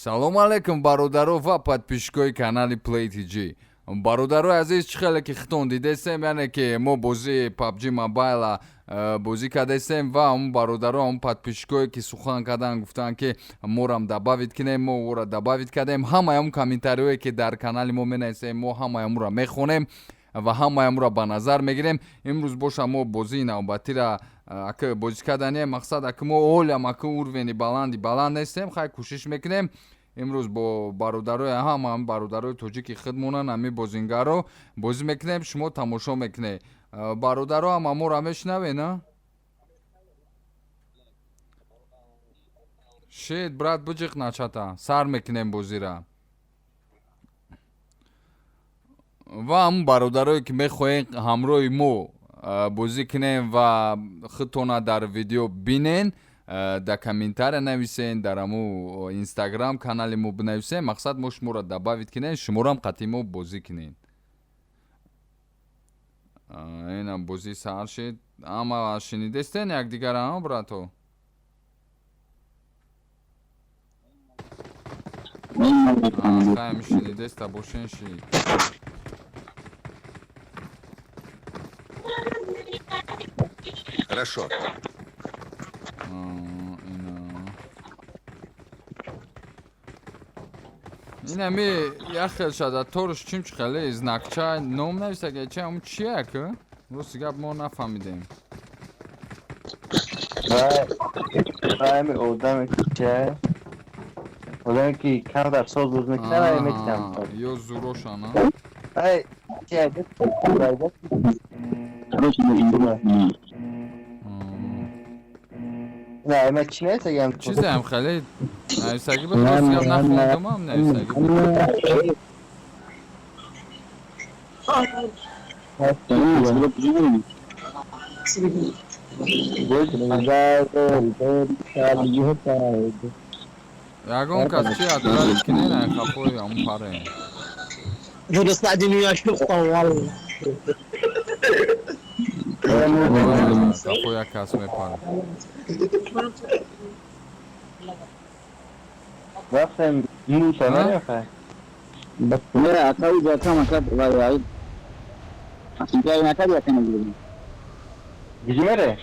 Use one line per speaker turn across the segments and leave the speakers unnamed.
Салом алейкум бародаро ва подписчикои канали Play TG. бародарои азиз чӣ хеле ки хитон дидесем, яъне ки мо бозии PUBG Mobile бозӣ кардесем ва он бародаро он подписчикое ки сухан кардан гуфтанд ки морам добавит кинем, мо ора добавит кардем. Ҳамаи он комментариҳое ки дар канали мо менависем, мо ҳамаи онро мехонем ва ҳамаи онро ба назар мегирем. Имрӯз боша мо бозии навбатира ака бозӣ карданем. Мақсад ака мо олям ака урвени баланд нестем, хай кӯшиш мекунем. имрӯз бо бародарои ҳама бародарои тоҷики хидмонан ами бозингаро бозӣ мекунем, шумо тамошо мекунед. бародаро ҳама моро мешунавед, на? Шед брат биҷиқ начата сар мекунем бозира. ва ҳамун бародарое ки мехоҳед ҳамроҳи мо бозӣ кунем ва худтона дар видео бинен, дар комментария нависен, дар ҳамун инстаграм канали мо бинависен. Мақсад мо шуморо добавит кунем, шуморам қатъи мо бозӣ кунем. Инам бозӣ сар шед. Ама шинидестен якдигара, брато? Хайм шинидеста бошен ши.
Хорошо.
Инами яхел шада торш чим чихеле знакча ном нависаге ча ум чия ка? Рости гап мо нафаҳмидем.
Ами одаме чия? Одаме ки кам дар соз боз мекунад, мекунам.
Ё зурошана.
Ай, чия? نه ما چی نسگم
چیزی هم خیلی نویسگی بود راستی گفت نخوندم هم نویسگی بود یکم کس چی اتراد کنه نه خفوی همون پاره
درست ندینی یا شو خوال
خفوی یک کس میپاره
رفتم موسا نرفه
نه اکاوی جاکم اکاد وای اینجا این اکاد یکم میگیرم
گیجمره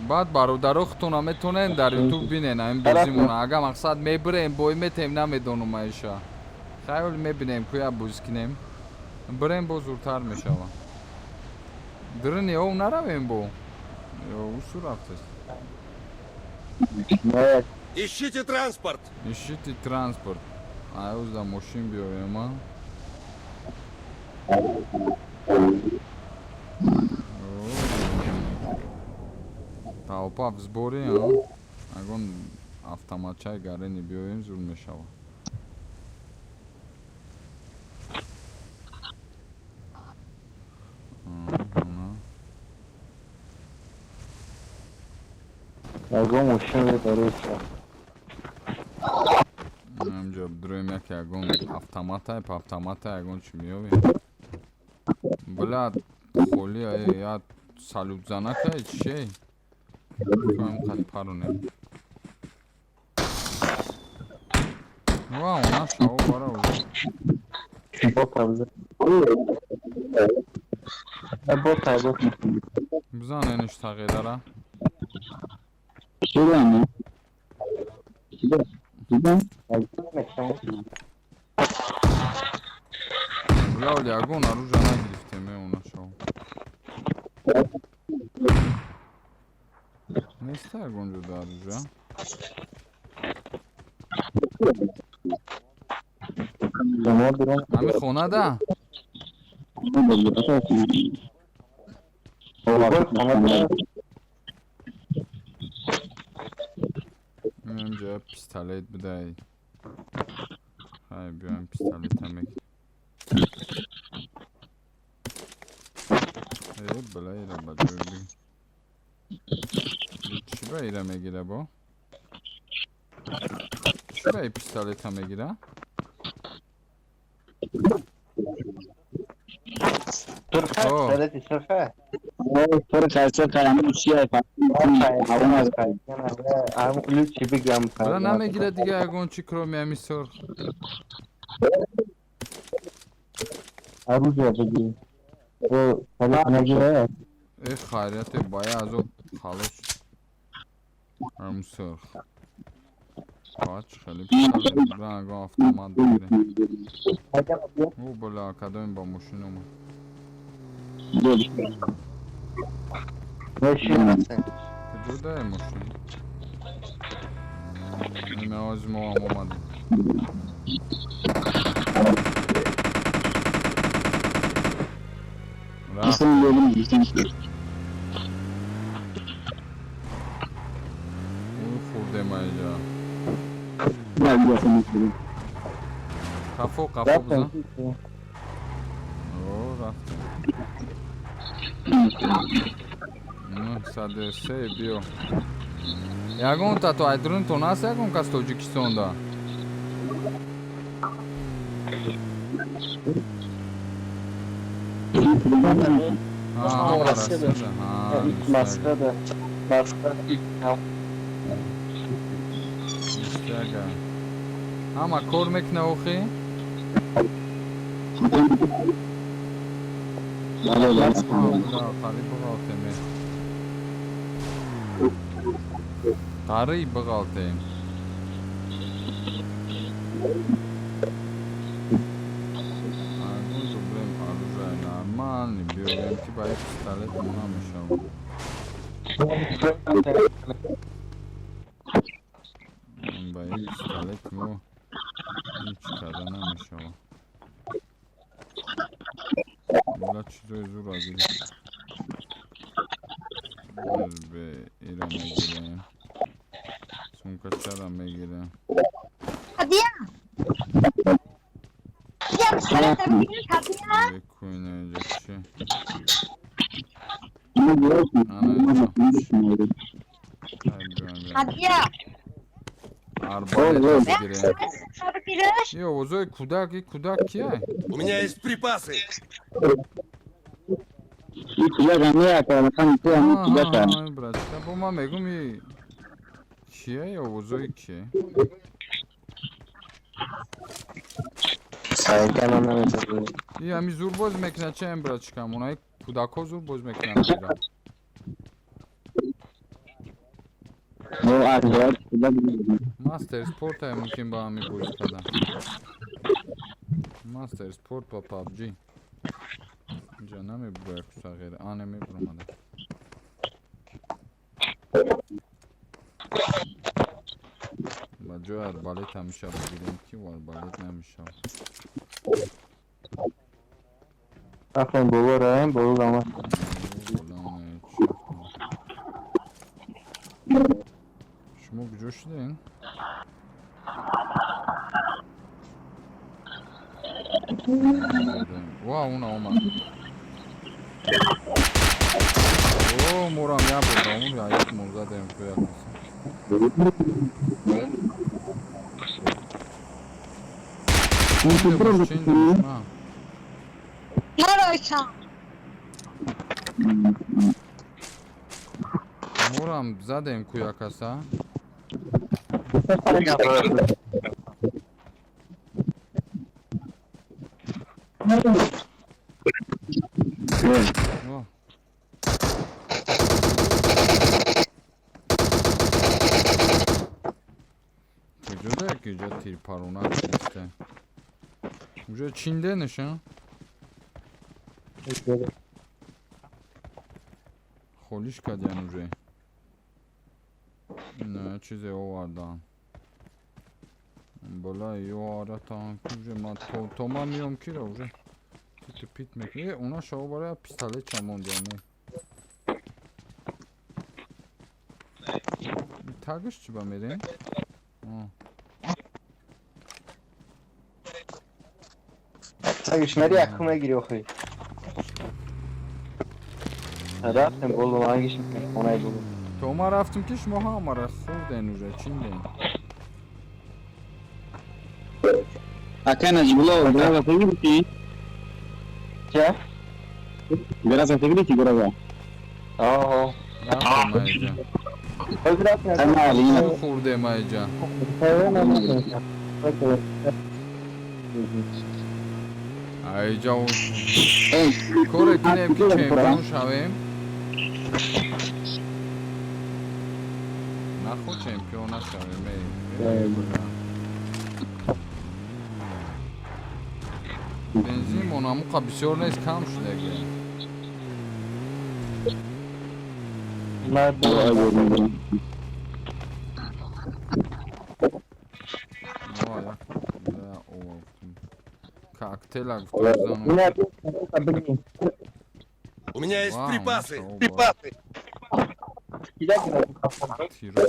بعد برادرها خودتون هم میتونن در یوتیوب بینن این بازیمونه. اگه مقصد میبریم بای میتیم نمیدونم ایشا خیلی میبینیم که بازی کنیم بریم با زورتر میشوم درنی او نرویم با او سو رفتست
Ищите транспорт.
ищите транспорт. Айуз да машин биёвем, а? Толпа в сборе, а? Агон автоматчай гарени биёвем, зур мешава.
Агон машин дароса.
Амҷо дроим яке агон автоматай, по автоматай агон чӣ меёвем? Блад, холи я салют занакай чӣ? Кам қад паронем. Вау, нашао бара уже. Бизан эниш тағидара.
شدم دیدم
Блядь, агон оружие нагрифтем, он нашел. Неста агон жуда оружие. Ами хона да? اینجا پیستالت بدهی های بیایم پیستالت هم بگیر بلا ایره بدر بگیر چی با ایره میگیره با؟ چی با ای پیستالت هم میگیره؟
سرخه
اوه.
سرتی سرخه
تو کارچه کارم چیه هوا از
هم کلو چی بگم
حالا نمیگیره دیگه اگون چی کرومیومی سرخ.
عروض بگی او خلاص نگیره
ای خیریت باید از او خلاص هم سرخ باید خیلی پیساله برن اگه افتامد بگیره او بلا کدوم با ماشین اومد
نشین هستن
کجا ده ماشین این آز ما هم اومده رفت او خورده ما اینجا قفو قفو بزن او رفت نه 103 بیو یگون تا ایدرون تو نست یگون کس توجیکستان دا ها رسیده ها
مسخره مسخره
مستگه اما کور میکنه اوخی خالی بغالته قریب بغالته اگون دوبریم آروژای نرمال بیاریم که باید پستالت اونا میشم باید پستالت مو هیچ کده نمیشم بلا چیزای زور آگیریم به ایران میگیریم سونکا چرا میگیریم بکوینه اینجا چی арбалет бигире. Йо, озой кудак кия?
У меня есть припасы.
Братка, бо ма мегум и чия ё озой ки?
сайгана намесад.
И ами зурбоз мекна чем братчка, онай кудако зурбоз мекна мира. Мастер спорта е мумкин ба ами боз кадан. Мастер спорт ба PUBG. Инҷа намебурад сағир, а намебурамада. ба ҷои арбалет ҳамеша бигирем ки арбалет намешав.
Афен бобораем, боборам.
شما کجا شدین؟ واه اون آمد اوه مورم یا بود اون یا یک موزه دیم توی مورم زدیم کویا کسا کجا ده که جا تیر پارونت نیسته اونجا چینده نشن خولیش کدین اونجا نه چیزی آوردن بالا یو آرتان کجا من تو من میام کی را اونجا تو پیت میکنی اونا شما برای پیستاله چمون دیانه تاگش چی با میرین؟
تاگش نری اکو میگیری آخی رفتم بولو هنگیش میکنم خونه بولو
تو ما رفتم که شما ها ما را خوردن اونجا چین دین
اکنه جبلو برای بگیم چی؟
چه؟
Biraz atabilir ki biraz.
آه
نخور مایجان
حضرت
Sen halini.
خورده مایجان ایجا و کوره کنیم که چمپیون شویم نخور چمپیون نشویم بنزین مناموقا بسیار نیست کم شده گه коктейль гуфтазану
У меня есть
Вау,
припасы.
нашел,
Припасы.
тиро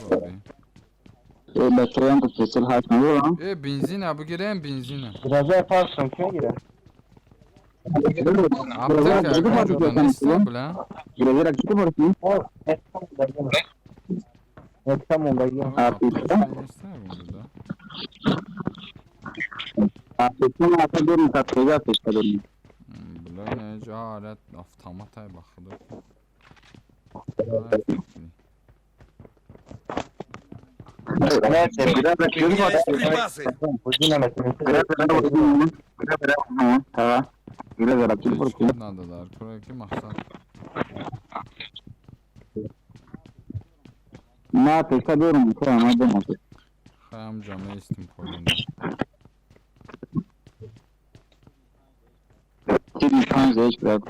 дори
Bekleyen de sesler hakmıyor lan.
бензин бигирем бензина
رجاء فارسون كم يجري؟
аптека кунҷода неста була
Biraz rakip var ki.
نتكلم بقى
аптека неста кунҷода
Ateşten ata dönün tatlıya ateşte dönün.
була инҷа ҳолат автоматай ба худо
Biraz
У
rakip
меня
var.
есть припасы.
Tamam. Biraz rakip var ki.
надодар кӯре ки мақсад
Ne ateşte dönün. Tamam hadi nasıl.
хаям ҷа меистим поинда
Şimdi şu an zevk biraz.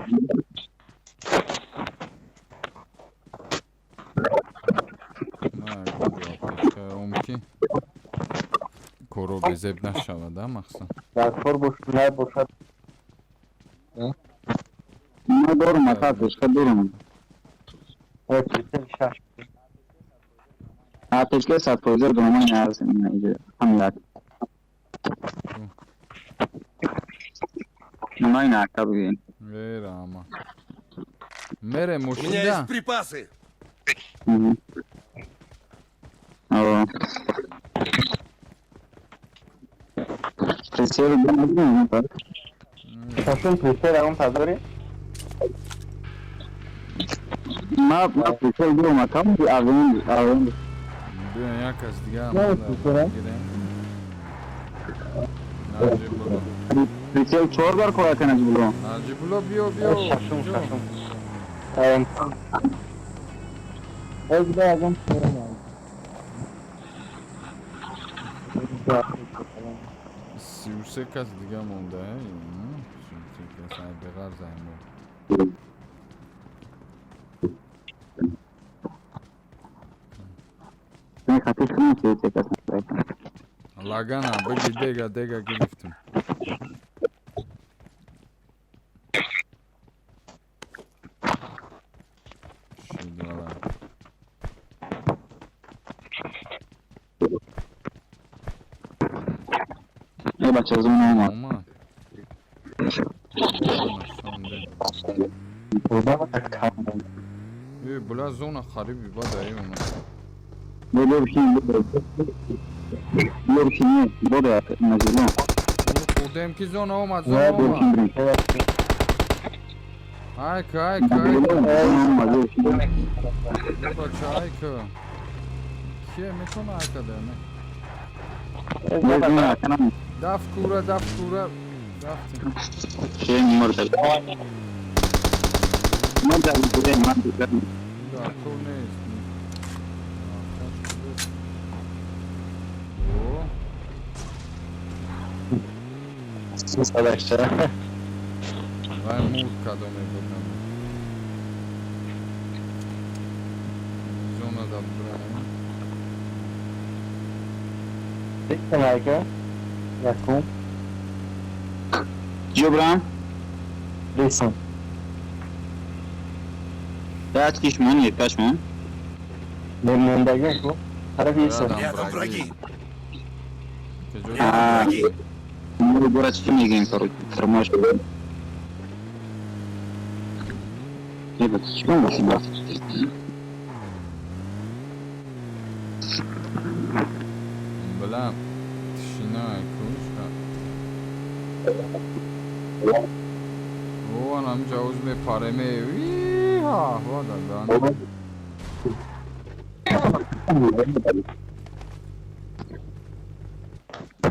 ки коро безеб нашавад мақсад
در کار باشد
Ne doğru masa ateşte dönün.
شش
Ateşte satılacak duruma inersin. Hamlat. Buna iner tabii.
рама мере
У меня
мошинда
есть припасы.
Hı hı. Oo. Sesleri ben bilmiyorum.
ششم پریسر اون تداری؟
Ne sesleri diyorum tam bir ağın.
биён як аз дигар
Не, писарам.
наҷибуло
Sesleri çor var koyarken bunu.
наҷибуло биё биё
ششم
ҷо.
ششم از ازم
сию се кас дига монда сию кас ай беғар займо
Ne katışını söyleyecek aslında.
лагана биги дега гирифтим шидала
Ne bakacağız onu olmaz.
омад була зона хариби бадаи уна
Böyle bir şey yok. Böyle bir şey yok. Böyle mesela.
хурдем ки зона омад
نه
зона омад
بکنیم
айка
Olmaz.
бача айка кие метона айка дана
Gözünü açan
даф кура дафтим
şey mi orada? Ne kadar güzel ne kadar.
да то нест
arkadaşlar.
вай муд кадоме будам зона да брам
Dikkat arka. Yakın.
Cobran.
Resim.
Kaç kişi mi? Kaç mı?
Memnunda gel bu. Taraf iyisi.
Рядом враги.
А, ну город Финигин, короче, формаш. Это чего у себя?
билам тишина кушка о وانم جوز می پارمه ویها وادا دان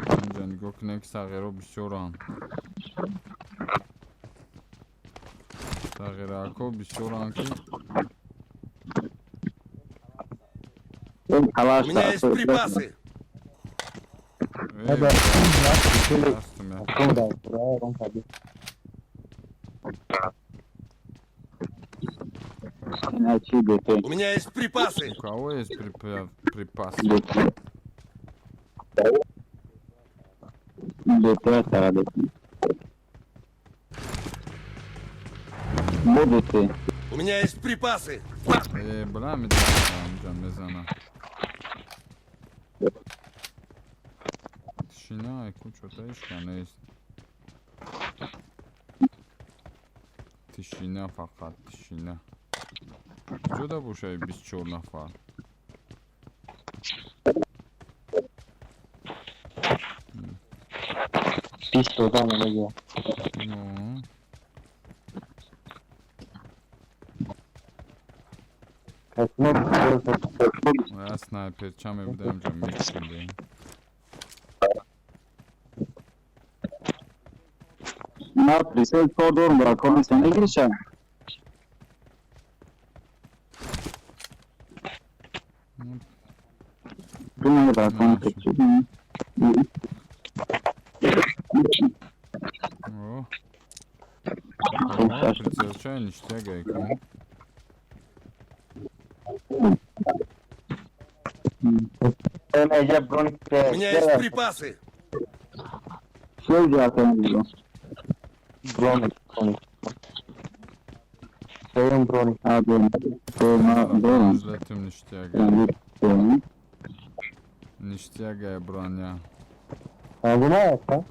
اینجا نگاه کنه که صغیره بسیاران صغیره اکو بسیاران که
У меня есть припасы.
Bastım ya.
Иначе ДТ.
У меня есть припасы.
У кого есть припасы?
ДТ. ДТ сараdet. Bu ДТ.
У меня есть припасы.
Bırak mı amcam mezana? Tişina kuçota işkane ist. Tişina fakat tişina. Kıcada bu şey biz çoğu nafar.
Pis oradan öyle gel.
No.
Kaçma
Ya sniper çame bir de amcam meksimde.
Ne yaptıysa ilk doğru bırak. Onu sen de giriş abi. Bunu bırak. Onu kaçıyor.
O. Tamam, прицелчай ништяга икон.
Ece Bronik
У меня есть припасы.
Şey zaten diyor.
Bronik. Sayın Bronik.
Abi. Doğru.
Zlatim ништяга.
Doğru.
Ништяга броня.
Kendine yap ha.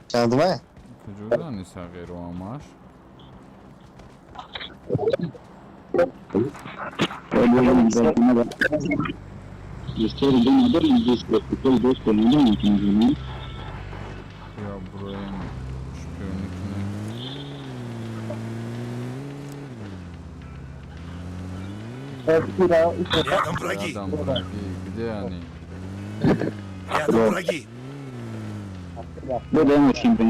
Kendime?
Kıcada ne sagir o amaş?
Öyle bir bak. İsteri ben de İngilizce bir dost olmalı mı şimdi?
Ya buraya şpiyonluk ne?
Рядом враги.
Adam bırak gide yani.
Рядом враги.
Bu da mı şimdi?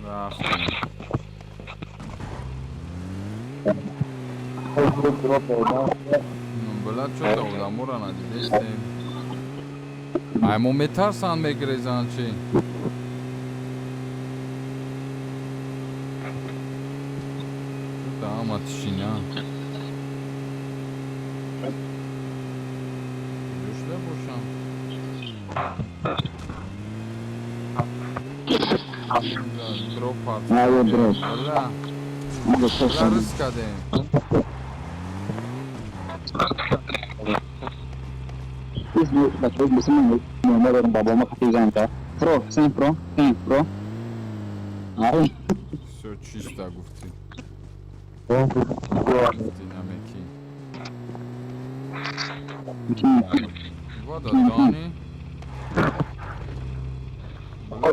Rahat. Bırak çok da ulan buran hadi işte. Ay mu metarsan begrezan şey. Tamam atışın ya. Düşle boşan. Drop parça.
Hayır, drop.
Valla.
Bu da
Valla
çok
risk hadi.
Biz bu bak bizim numaraların babama katılacağım da. Pro, sen pro. Ay.
Все чисто гуфти. Динамики. Вода дани.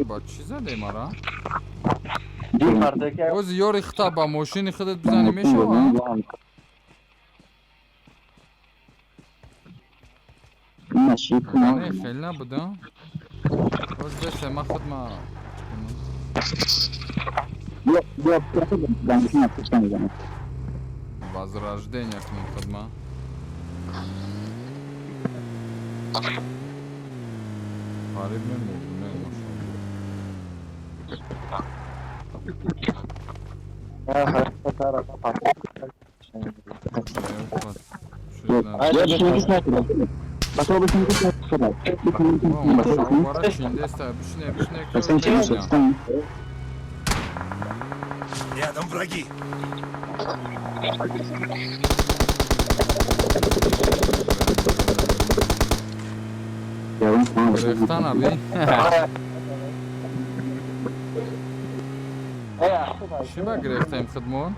Ба чӣ задем ара? Оз ёри хита ба мошини худат бизанӣ мешавад?
Нашик.
Не, хел набуда. Оз бесе ма худ ма.
Yok, ben bir şey yapmıştım zaten.
Возрождение кунем худ ма. Гариб мемурду
Ya bir şey istedim. Bak o bir şey istedim.
Бара чинде ста бишне
Sen çevirsin.
Рядом враги.
Рехтан abi. Şima greftem xidmon.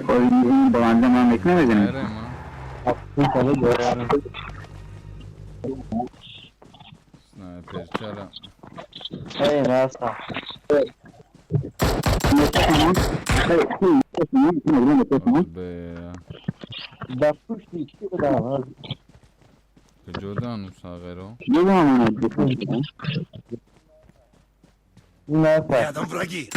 Oyunun bağında ben beklemedin.
Nereye ma?
میکنه دارم
سنایپر چرا
ای راستم
به
در پشتی چی بدم
کجادان ساغرو
نه
Рядом враги.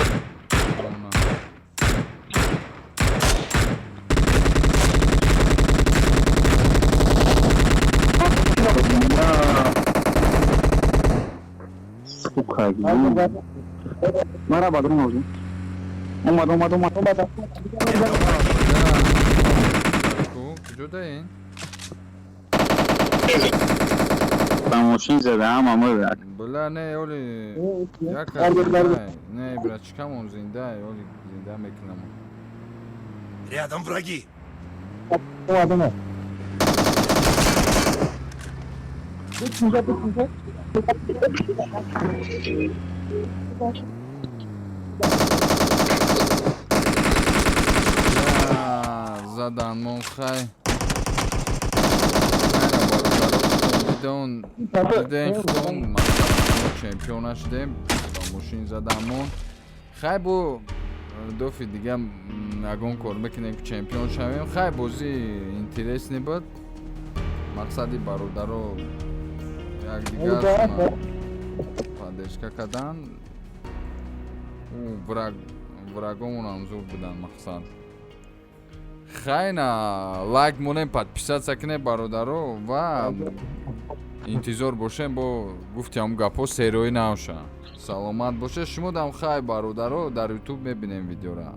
Merhaba durum oldu. Olmadı.
کجادایین
Promotion زدم اما
بله نه اولی یک نه برا چکم اون زنده اولی زنده میکنم
Рядом враги.
زدن من خی دیدن خون چمپیون شدیم ماشین زدمون خیلی بو دو فی دیگه نگون کار میکنیم که چمپیون شویم خیلی بازی اینترس نبود مقصدی برادرو یک دیگر پادشکا کدن و врагомун هم зур будан мақсад хайна лайк монем подписаться кунед бародаро ва интизор бошем бо гуфтиам гапо серои навша саломат боше шумо дам хай бародаро дар ютуб мебинем видеора